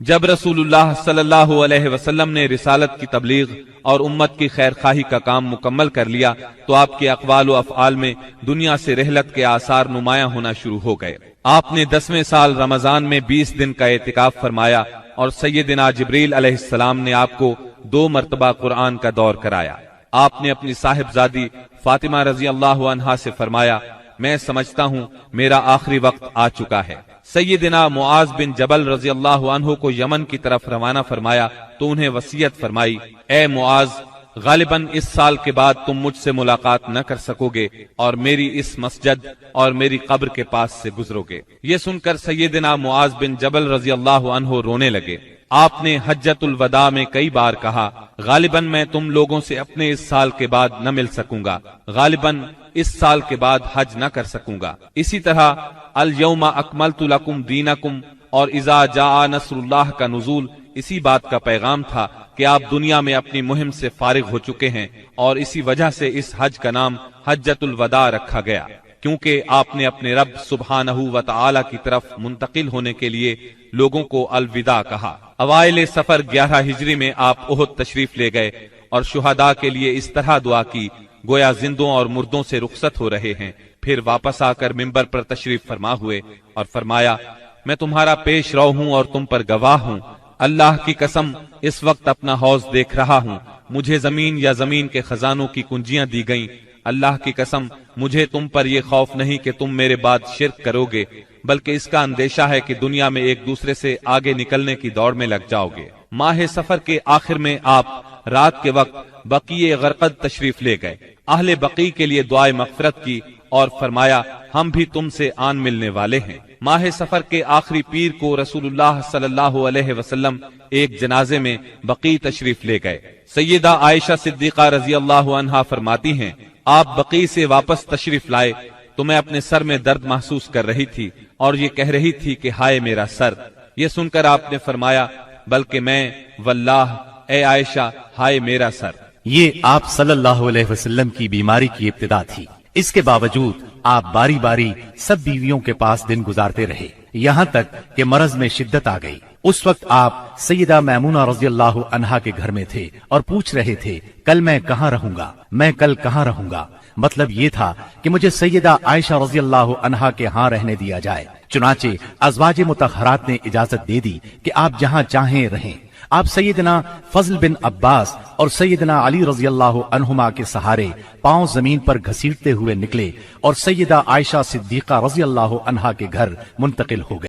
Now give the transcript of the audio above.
جب رسول اللہ صلی اللہ علیہ وسلم نے رسالت کی تبلیغ اور امت کی خیر خواہی کا کام مکمل کر لیا تو آپ کے اقوال و افعال میں دنیا سے رحلت کے آثار نمایاں ہونا شروع ہو گئے۔ آپ نے 10ویں سال رمضان میں 20 دن کا اعتکاف فرمایا اور سیدنا جبریل علیہ السلام نے آپ کو 2 مرتبہ قرآن کا دور کرایا۔ آپ نے اپنی صاحبزادی فاطمہ رضی اللہ عنہا سے فرمایا، میں سمجھتا ہوں میرا آخری وقت آ چکا ہے۔ سیدنا معاذ بن جبل رضی اللہ عنہ کو یمن کی طرف روانہ فرمایا تو انہیں وصیت فرمائی، اے معاذ، غالباً اس سال کے بعد تم مجھ سے ملاقات نہ کر سکو گے اور میری اس مسجد اور میری قبر کے پاس سے گزرو گے۔ یہ سن کر سیدنا معاذ بن جبل رضی اللہ عنہ رونے لگے۔ آپ نے حجۃ الوداع میں کئی بار کہا، غالباً میں تم لوگوں سے اپنے اس سال کے بعد نہ مل سکوں گا، غالباً اس سال کے بعد حج نہ کر سکوں گا۔ اسی طرح الیوم اکملت لکم دینکم اور اذا جاء نصر اللہ کا نزول اسی بات کا پیغام تھا کہ آپ دنیا میں اپنی مہم سے فارغ ہو چکے ہیں، اور اسی وجہ سے اس حج کا نام حجۃ الوداع رکھا گیا، کیونکہ آپ نے اپنے رب سبحانہ و تعالی کی طرف منتقل ہونے کے لیے لوگوں کو الوداع کہا۔ اوائل سفر 11 ہجری میں آپ احد تشریف لے گئے اور شہداء کے لیے اس طرح دعا کی گویا زندوں اور مردوں سے رخصت ہو رہے ہیں۔ پھر واپس آ کر ممبر پر تشریف فرما ہوئے اور فرمایا، میں تمہارا پیش رو ہوں اور تم پر گواہ ہوں، اللہ کی قسم اس وقت اپنا حوض دیکھ رہا ہوں، مجھے زمین یا زمین کے خزانوں کی کنجیاں دی گئیں، اللہ کی قسم مجھے تم پر یہ خوف نہیں کہ تم میرے بعد شرک کرو گے، بلکہ اس کا اندیشہ ہے کہ دنیا میں ایک دوسرے سے آگے نکلنے کی دوڑ میں لگ جاؤ گے۔ ماہ سفر کے آخر میں آپ رات کے وقت بقیع غرقد تشریف لے گئے، اہل بقیع کے لیے دعائے مغفرت کی اور فرمایا، ہم بھی تم سے آن ملنے والے ہیں۔ ماہ سفر کے آخری پیر کو رسول اللہ صلی اللہ علیہ وسلم ایک جنازے میں بقیع تشریف لے گئے۔ سیدہ عائشہ صدیقہ رضی اللہ عنہا فرماتی ہیں، آپ بقیع سے واپس تشریف لائے تو میں اپنے سر میں درد محسوس کر رہی تھی اور یہ کہہ رہی تھی کہ ہائے میرا سر۔ یہ سن کر آپ نے فرمایا، بلکہ میں واللہ اے عائشہ ہائے میرا سر۔ یہ آپ صلی اللہ علیہ وسلم کی بیماری کی ابتدا تھی، اس کے باوجود آپ باری باری سب بیویوں کے پاس دن گزارتے رہے، یہاں تک کہ مرض میں شدت آ گئی۔ اس وقت آپ سیدہ میمونہ رضی اللہ عنہا کے گھر میں تھے اور پوچھ رہے تھے، کل میں کہاں رہوں گا، میں کل کہاں رہوں گا؟ مطلب یہ تھا کہ مجھے سیدہ عائشہ رضی اللہ عنہا کے ہاں رہنے دیا جائے۔ چنانچہ ازواج مطہرات نے اجازت دے دی کہ آپ جہاں چاہیں رہیں۔ آپ سیدنا فضل بن عباس اور سیدنا علی رضی اللہ عنہما کے سہارے پاؤں زمین پر گھسیٹتے ہوئے نکلے اور سیدہ عائشہ صدیقہ رضی اللہ عنہا کے گھر منتقل ہو گئے۔